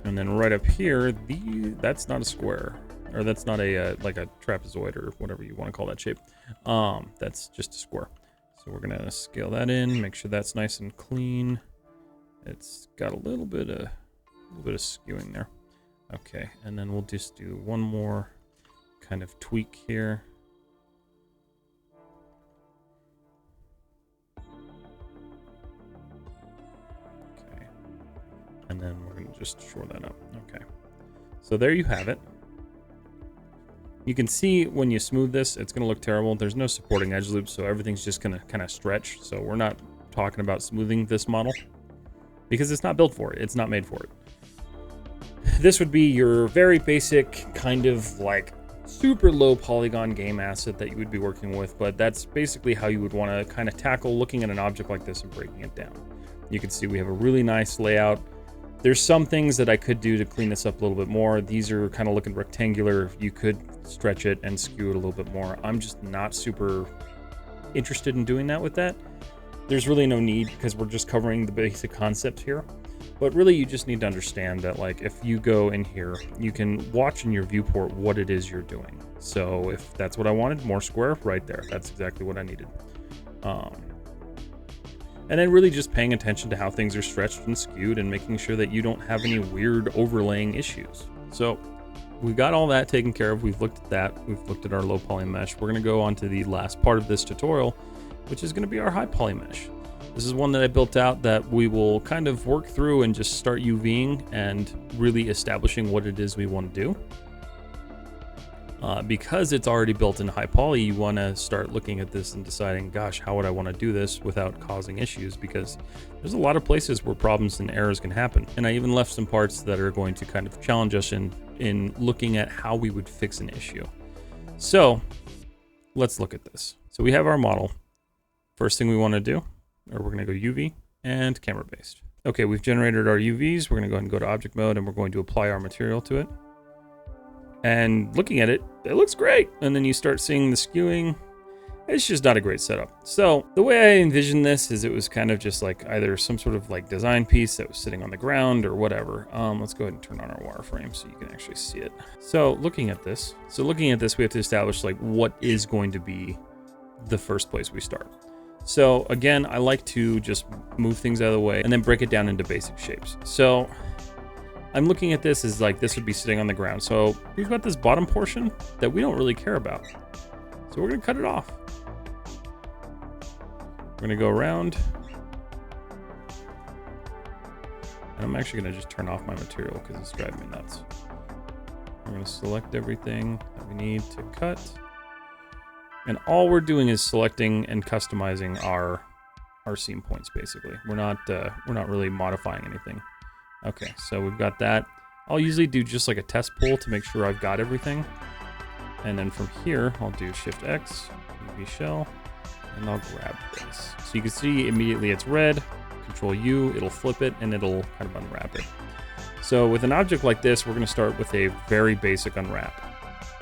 And then right up here, that's not a square, or that's not a like a trapezoid or whatever you want to call that shape. That's just a square. So we're gonna scale that in, make sure that's nice and clean. It's got a little bit of skewing there. Okay, and then we'll just do one more kind of tweak here. Okay, and then we're gonna just shore that up. Okay, so there you have it. You can see when you smooth this, it's gonna look terrible. There's no supporting edge loops, so everything's just gonna kind of stretch. So we're not talking about smoothing this model because it's not built for it. It's not made for it. This would be your very basic kind of like super low polygon game asset that you would be working with, but that's basically how you would want to kind of tackle looking at an object like this and breaking it down. You can see we have a really nice layout. There's some things that I could do to clean this up a little bit more. These are kind of looking rectangular. You could stretch it and skew it a little bit more. I'm just not super interested in doing that with that. There's really no need because we're just covering the basic concepts here. But really, you just need to understand that, like, if you go in here, you can watch in your viewport what it is you're doing. So if that's what I wanted, more square, right there. That's exactly what I needed. And then really just paying attention to how things are stretched and skewed and making sure that you don't have any weird overlaying issues. So we got all that taken care of. We've looked at that. We've looked at our low poly mesh. We're going to go on to the last part of this tutorial, which is going to be our high poly mesh. This is one that I built out that we will kind of work through and just start UVing and really establishing what it is we want to do. Because it's already built in high poly, you want to start looking at this and deciding, gosh, how would I want to do this without causing issues? Because there's a lot of places where problems and errors can happen. And I even left some parts that are going to kind of challenge us in looking at how we would fix an issue. So let's look at this. So we have our model. First thing we want to do, or we're going to go UV and camera based. Okay, we've generated our UVs. We're going to go ahead and go to object mode, and we're going to apply our material to it. And looking at it, it looks great. And then you start seeing the skewing. It's just not a great setup. So the way I envisioned this is it was kind of just like either some sort of like design piece that was sitting on the ground or whatever. Let's go ahead and turn on our wireframe so you can actually see it. So looking at this, we have to establish like what is going to be the first place we start. So again, I like to just move things out of the way and then break it down into basic shapes. So I'm looking at this as like this would be sitting on the ground. So we've got this bottom portion that we don't really care about. So we're gonna cut it off. We're gonna go around. And I'm actually gonna just turn off my material because it's driving me nuts. We're gonna select everything that we need to cut. And all we're doing is selecting and customizing our seam points, basically. We're not really modifying anything. Okay, so we've got that. I'll usually do just like a test pull to make sure I've got everything. And then from here, I'll do Shift X, UV shell, and I'll grab this. So you can see immediately it's red, Control U, it'll flip it, and it'll kind of unwrap it. So with an object like this, we're gonna start with a very basic unwrap.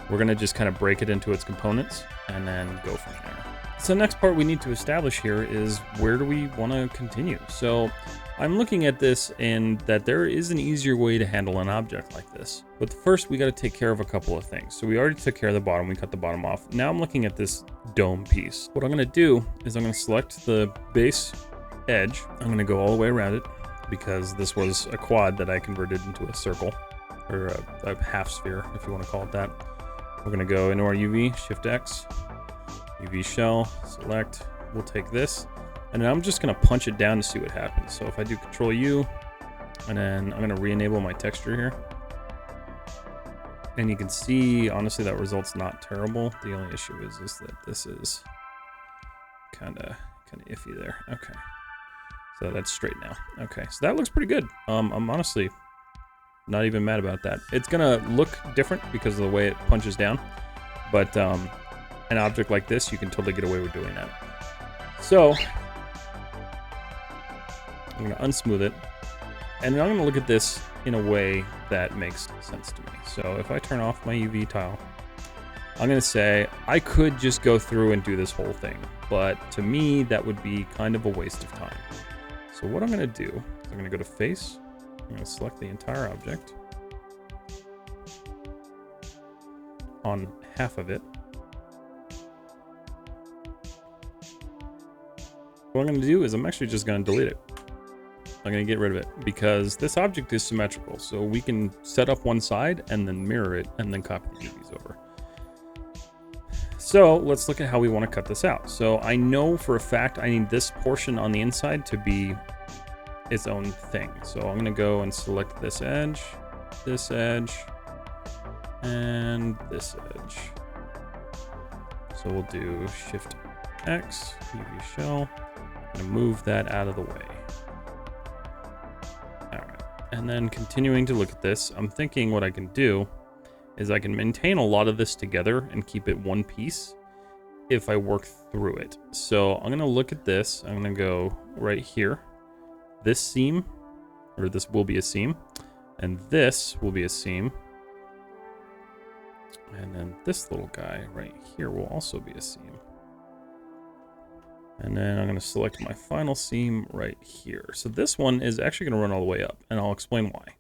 We're gonna just kind of break it into its components and then go from there. So the next part we need to establish here is where do we wanna continue? So I'm looking at this and that there is an easier way to handle an object like this. But first we gotta take care of a couple of things. So we already took care of the bottom, we cut the bottom off. Now I'm looking at this dome piece. What I'm gonna do is I'm gonna select the base edge. I'm gonna go all the way around it because this was a quad that I converted into a circle or a half sphere, if you wanna call it that. We're gonna go into our UV, Shift X, UV shell, select, we'll take this. And then I'm just gonna punch it down to see what happens. So if I do Control U, and then I'm gonna re-enable my texture here. And you can see, honestly, that result's not terrible. The only issue is that this is kinda iffy there. Okay, so that's straight now. Okay, so that looks pretty good. I'm honestly not even mad about that. It's gonna look different because of the way it punches down, but an object like this, you can totally get away with doing that. So I'm going to unsmooth it, and I'm going to look at this in a way that makes sense to me. So if I turn off my UV tile, I'm going to say I could just go through and do this whole thing, but to me that would be kind of a waste of time. So what I'm going to do is I'm going to go to face, I'm going to select the entire object on half of it. What I'm going to do is I'm actually just going to delete it. I'm going to get rid of it because this object is symmetrical, so we can set up one side and then mirror it and then copy the UVs over. So let's look at how we want to cut this out. So I know for a fact I need this portion on the inside to be its own thing. So I'm going to go and select this edge, and this edge. So we'll do Shift X, UV shell, and move that out of the way. All right, and then continuing to look at this, I'm thinking what I can do is I can maintain a lot of this together and keep it one piece if I work through it. So I'm gonna look at this, I'm gonna go right here. This seam, or this will be a seam, and this will be a seam. And then this little guy right here will also be a seam. And then I'm gonna select my final seam right here. So this one is actually gonna run all the way up, and I'll explain why.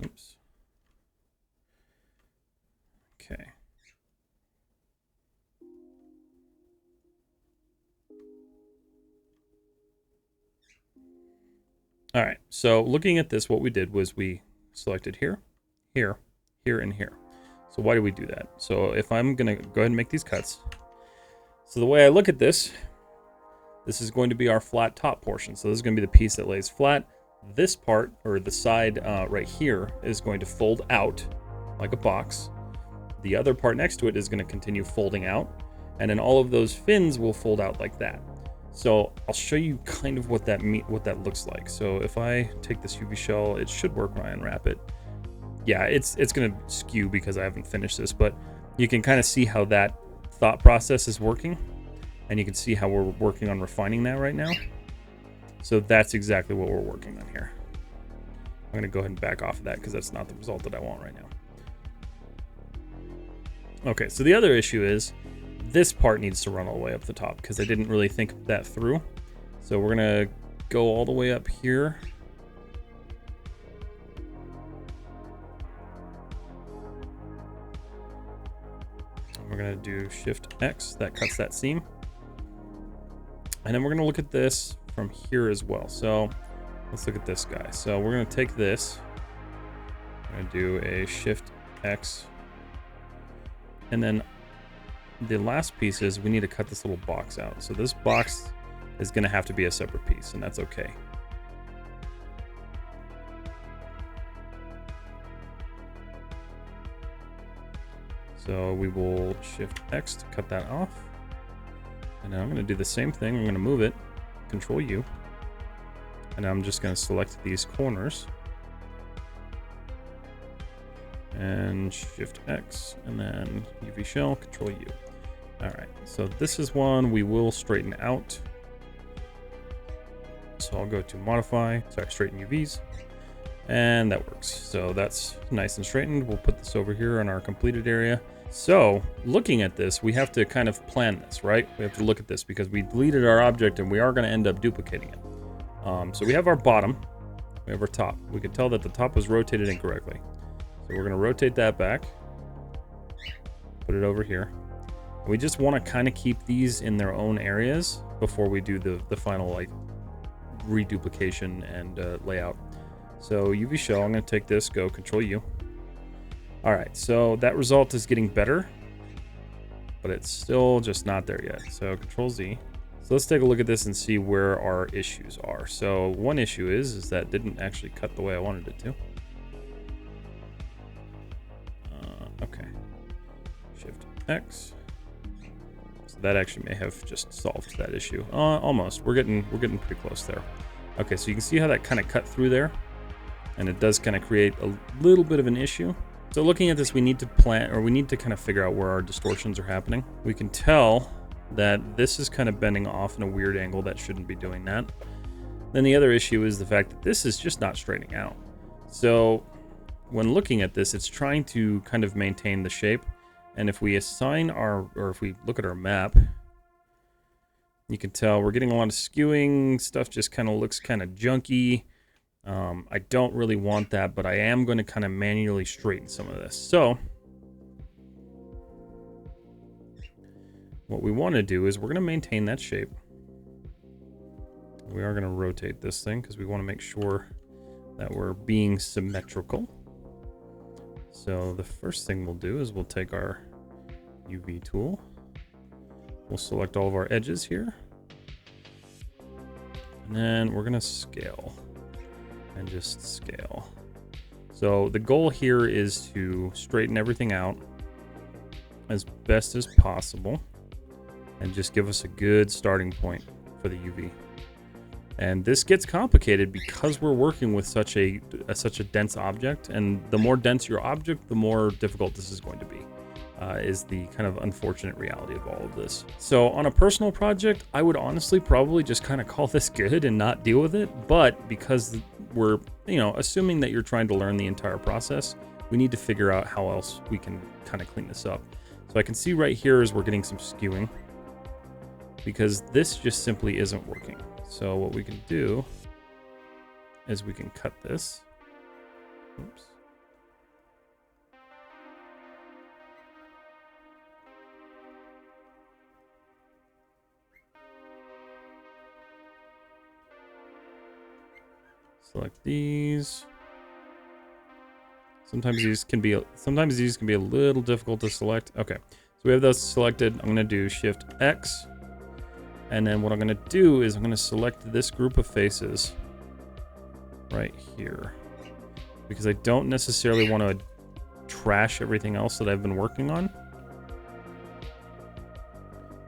Oops. Okay. All right, so looking at this, what we did was we selected here, here, here, and here. So why do we do that? So if I'm gonna go ahead and make these cuts. So the way I look at this is going to be our flat top portion. So this is gonna be the piece that lays flat. This part, or the side right here, is going to fold out like a box. The other part next to it is going to continue folding out, and then all of those fins will fold out like that. So I'll show you kind of what that looks like. So if I take this UV shell, it should work when I unwrap it. Yeah, it's going to skew because I haven't finished this, but you can kind of see how that thought process is working, and you can see how we're working on refining that right now. So that's exactly what we're working on here. I'm going to go ahead and back off of that because that's not the result that I want right now. Okay, so the other issue is this part needs to run all the way up the top because I didn't really think that through. So we're gonna go all the way up here. And we're gonna do Shift X, that cuts that seam. And then we're gonna look at this from here as well. So let's look at this guy. So we're gonna take this, I'm gonna do a Shift X, and then the last piece is we need to cut this little box out. So this box is going to have to be a separate piece, and that's okay. So we will Shift X to cut that off. And now I'm going to do the same thing. I'm going to move it, Control U. And I'm just going to select these corners. And Shift X, and then UV shell, Control U. All right, so this is one we will straighten out. So I'll go to modify, straighten UVs, and that works. So that's nice and straightened. We'll put this over here in our completed area. So looking at this, we have to kind of plan this, right? We have to look at this because we deleted our object and we are going to end up duplicating it. So we have our bottom, we have our top. We can tell that the top was rotated incorrectly. So we're going to rotate that back, put it over here. We just want to kind of keep these in their own areas before we do the final like reduplication and layout. So UV shell, I'm going to take this, go Control U. All right, so that result is getting better, but it's still just not there yet. So Control Z. So let's take a look at this and see where our issues are. So one issue is that it didn't actually cut the way I wanted it to. Okay, Shift X. So that actually may have just solved that issue. Almost. We're getting pretty close there. Okay, so you can see how that kind of cut through there, and it does kind of create a little bit of an issue. So looking at this, we need to plan, or we need to kind of figure out where our distortions are happening. We can tell that this is kind of bending off in a weird angle that shouldn't be doing that. Then the other issue is the fact that this is just not straightening out. So when looking at this, it's trying to kind of maintain the shape. And if we assign our, or if we look at our map, you can tell we're getting a lot of skewing. Stuff just kind of looks kind of junky. I don't really want that, but I am going to kind of manually straighten some of this. So what we want to do is we're going to maintain that shape. We are going to rotate this thing because we want to make sure that we're being symmetrical. So the first thing we'll do is we'll take our UV tool. We'll select all of our edges here. And then we're going to scale. And just scale. So the goal here is to straighten everything out as best as possible and just give us a good starting point for the UV. And this gets complicated because we're working with such a dense object, and the more dense your object, the more difficult this is going to be. Is the kind of unfortunate reality of all of this. So on a personal project, I would honestly probably just kind of call this good and not deal with it. But because we're, assuming that you're trying to learn the entire process, we need to figure out how else we can kind of clean this up. So I can see right here is we're getting some skewing because this just simply isn't working. So what we can do is we can cut this. Oops. Select these. Sometimes these can be a little difficult to select. Okay, so we have those selected. I'm gonna do Shift X, and then what I'm gonna do is I'm gonna select this group of faces right here because I don't necessarily want to trash everything else that I've been working on.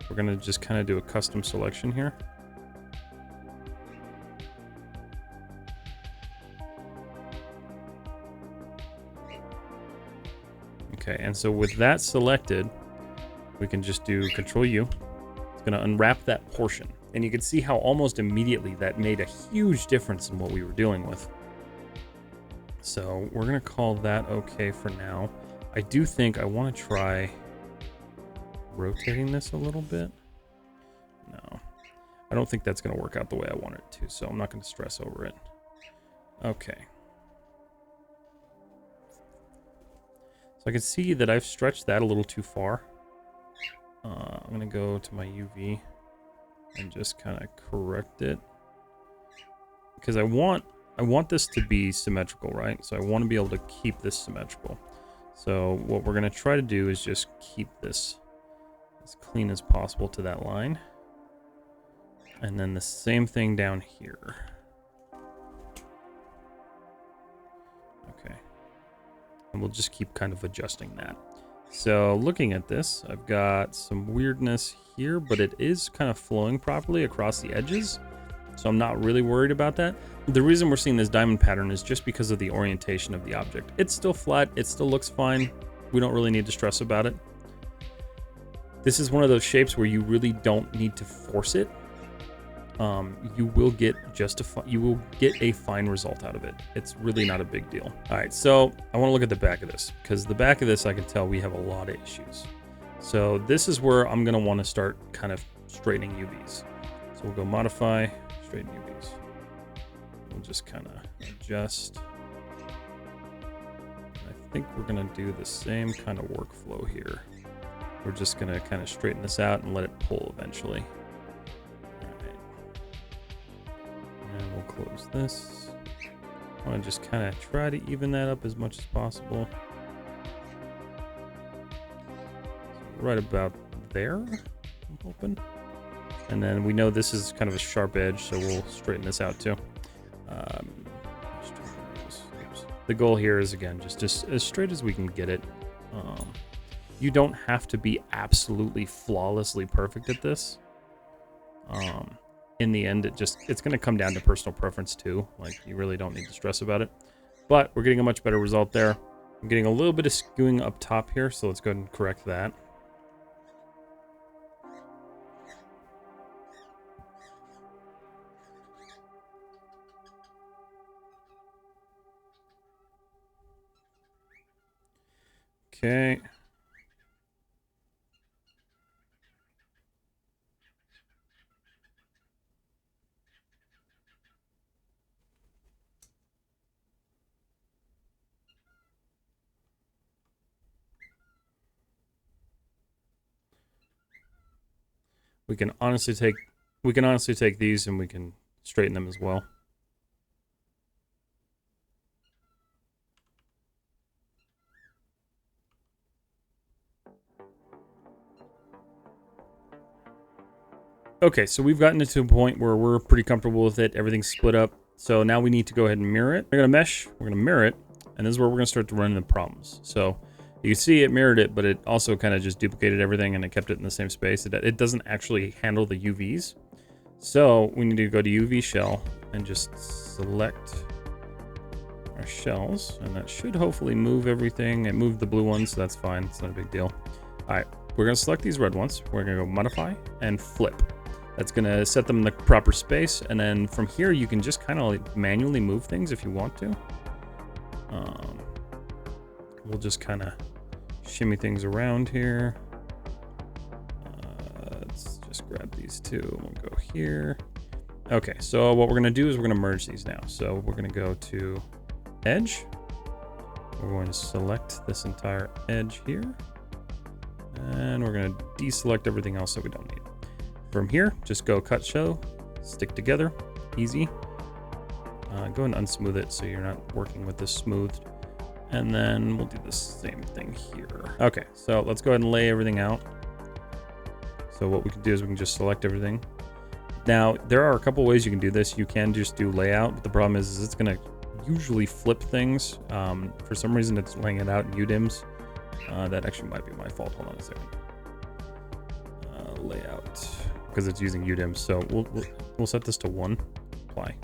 We're gonna just kind of do a custom selection here. Okay, and so with that selected, we can just do Control U. It's going to unwrap that portion. And you can see how almost immediately that made a huge difference in what we were dealing with. So we're going to call that okay for now. I do think I want to try rotating this a little bit. No, I don't think that's going to work out the way I want it to, so I'm not going to stress over it. Okay. So I can see that I've stretched that a little too far. I'm going to go to my UV and just kind of correct it. Because I want this to be symmetrical, right? So I want to be able to keep this symmetrical. So what we're going to try to do is just keep this as clean as possible to that line. And then the same thing down here. Okay. And we'll just keep kind of adjusting that. So looking at this, I've got some weirdness here, but it is kind of flowing properly across the edges. So I'm not really worried about that. The reason we're seeing this diamond pattern is just because of the orientation of the object. It's still flat, it still looks fine. We don't really need to stress about it. This is one of those shapes where you really don't need to force it. You will get a fine result out of it. It's really not a big deal. All right, so I want to look at the back of this because the back of this I can tell we have a lot of issues. So this is where I'm going to want to start kind of straightening UVs. So we'll go modify, straighten UVs. We'll just kind of adjust. I think we're going to do the same kind of workflow here. We're just going to kind of straighten this out and let it pull eventually. And we'll close this. I want to just kind of try to even that up as much as possible. So right about there, I'm hoping. And then we know this is kind of a sharp edge, so we'll straighten this out too. The goal here is, again, just as straight as we can get it. You don't have to be absolutely flawlessly perfect at this. In the end, it's going to come down to personal preference too. Like, you really don't need to stress about it. But we're getting a much better result there. I'm getting a little bit of skewing up top here, so let's go ahead and correct that. Okay. We can honestly take these and we can straighten them as well. Okay, so we've gotten it to a point where we're pretty comfortable with it. Everything's split up. So now we need to go ahead and mirror it. We're gonna mesh, we're gonna mirror it, and this is where we're gonna start to run into problems. So you can see it mirrored it, but it also kind of just duplicated everything and it kept it in the same space. It doesn't actually handle the UVs. So we need to go to UV shell and just select our shells, and that should hopefully move everything. It moved the blue ones, so that's fine. It's not a big deal. All right, we're gonna select these red ones. We're gonna go modify and flip. That's gonna set them in the proper space, and then from here you can just kind of like manually move things if you want to. We'll just kind of shimmy things around here. Let's just grab these two. We'll go here. Okay, so what we're gonna do is we're gonna merge these now. So we're gonna go to edge. We're going to select this entire edge here, and we're gonna deselect everything else that we don't need. From here, just go cut show, stick together, easy. Go and unsmooth it so you're not working with this smoothed. And then we'll do the same thing here. Okay, so let's go ahead and lay everything out. So what we can do is we can just select everything. Now, there are a couple ways you can do this. You can just do layout, but the problem is it's gonna usually flip things. For some reason, it's laying it out in UDIMs. That actually might be my fault. Hold on a second. Layout, because it's using UDIMs. So we'll set this to 1. Apply.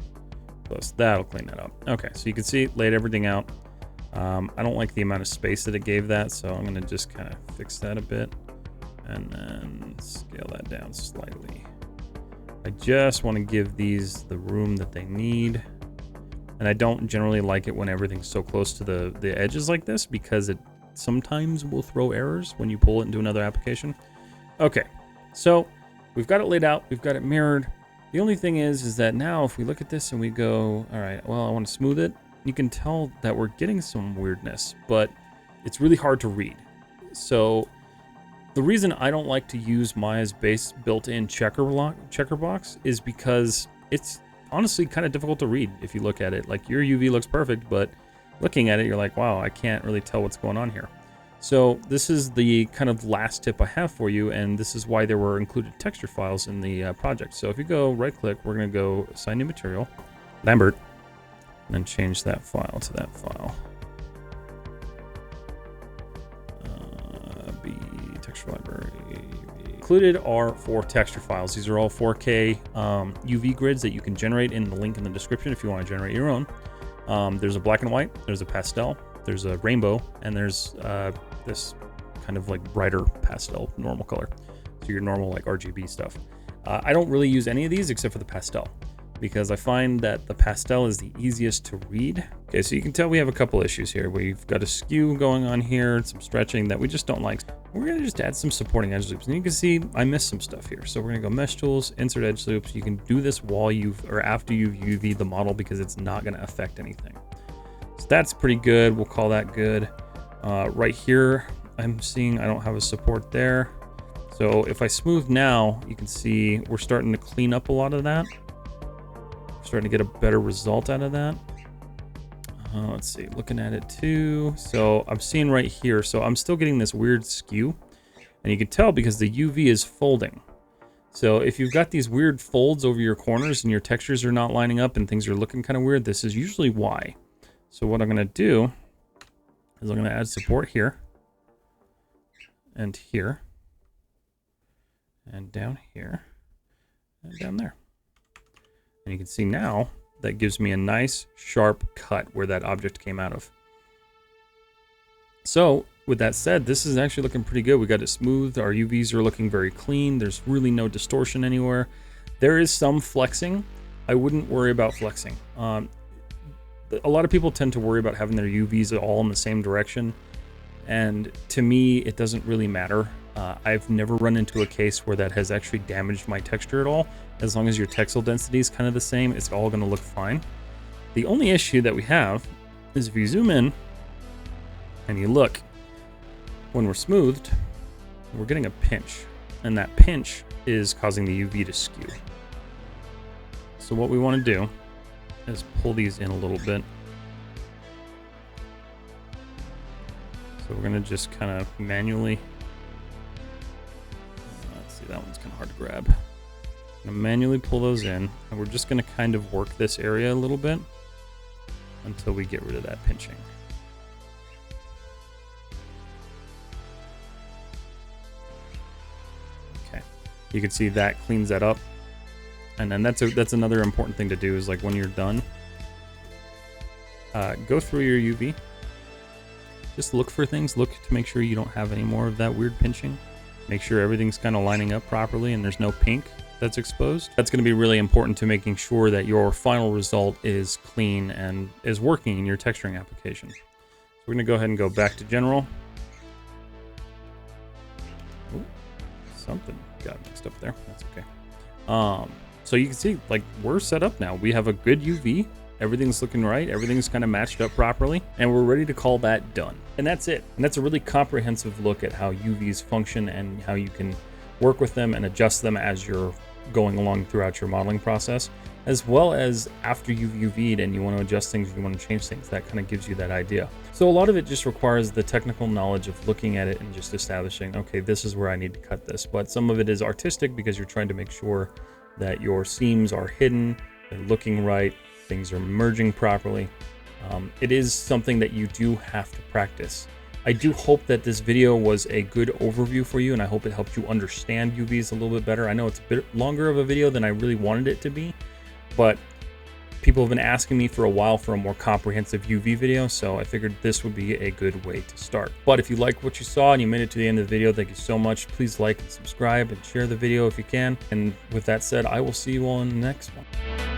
Close. That'll clean that up. Okay, so you can see it laid everything out. I don't like the amount of space that it gave that, so I'm gonna just kind of fix that a bit and then scale that down slightly. I just want to give these the room that they need, and I don't generally like it when everything's so close to the edges like this, because it sometimes will throw errors when you pull it into another application. Okay, so we've got it laid out, we've got it mirrored. The only thing is that now if we look at this and we go, all right, well, I want to smooth it, you can tell that we're getting some weirdness, but it's really hard to read. So the reason I don't like to use Maya's base built-in checker box is because it's honestly kind of difficult to read if you look at it. Like, your UV looks perfect, but looking at it, you're like, wow, I can't really tell what's going on here. So this is the kind of last tip I have for you, and this is why there were included texture files in the project. So if you go right-click, we're going to go Assign New Material, Lambert, and then change that file to that file. B texture library. Included are 4 texture files. These are all 4K UV grids that you can generate in the link in the description if you want to generate your own. There's a black and white, there's a pastel, there's a rainbow, and there's this kind of like brighter pastel normal color. So your normal like RGB stuff. I don't really use any of these except for the pastel, because I find that the pastel is the easiest to read. Okay, so you can tell we have a couple issues here. We've got a skew going on here, some stretching that we just don't like. We're gonna just add some supporting edge loops. And you can see I missed some stuff here. So we're gonna go Mesh Tools, Insert Edge Loops. You can do this while after you've UV'd the model, because it's not gonna affect anything. So that's pretty good, we'll call that good. Right here, I'm seeing I don't have a support there. So if I smooth now, you can see we're starting to clean up a lot of that. Starting to get a better result out of that. Let's see, looking at it too. So I'm seeing right here, so I'm still getting this weird skew, and you can tell because the UV is folding. So if you've got these weird folds over your corners and your textures are not lining up and things are looking kind of weird, this is usually why. So what I'm gonna do is I'm gonna add support here and here and down here and down there. And you can see now that gives me a nice sharp cut where that object came out of. So with that said, this is actually looking pretty good. We got it smooth. Our UVs are looking very clean. There's really no distortion anywhere. There is some flexing. I wouldn't worry about flexing. A lot of people tend to worry about having their UVs all in the same direction. And to me, it doesn't really matter. I've never run into a case where that has actually damaged my texture at all. As long as your texel density is kind of the same, it's all going to look fine. The only issue that we have is if you zoom in and you look, when we're smoothed, we're getting a pinch. And that pinch is causing the UV to skew. So what we want to do is pull these in a little bit. So we're going to just kind of manually, let's see, that one's kind of hard to grab. I'm going to manually pull those in, and we're just going to kind of work this area a little bit until we get rid of that pinching. Okay, you can see that cleans that up. And then that's another important thing to do is, like, when you're done, go through your UV. Just look for things. Look to make sure you don't have any more of that weird pinching. Make sure everything's kind of lining up properly and there's no pink that's exposed. That's going to be really important to making sure that your final result is clean and is working in your texturing application. So we're going to go ahead and go back to general. Ooh, something got mixed up there. That's okay. So you can see, like, we're set up now. We have a good UV. Everything's looking right. Everything's kind of matched up properly. And we're ready to call that done. And that's it. And that's a really comprehensive look at how UVs function and how you can work with them and adjust them as you're going along throughout your modeling process, as well as after you've UV'd and you want to adjust things, you want to change things. That kind of gives you that idea. So a lot of it just requires the technical knowledge of looking at it and just establishing, okay, this is where I need to cut this. But some of it is artistic because you're trying to make sure that your seams are hidden, they're looking right, things are merging properly. It is something that you do have to practice. I do hope that this video was a good overview for you, and I hope it helped you understand UVs a little bit better. I know it's a bit longer of a video than I really wanted it to be, but people have been asking me for a while for a more comprehensive UV video, so I figured this would be a good way to start. But if you liked what you saw and you made it to the end of the video, thank you so much. Please like and subscribe and share the video if you can. And with that said, I will see you all in the next one.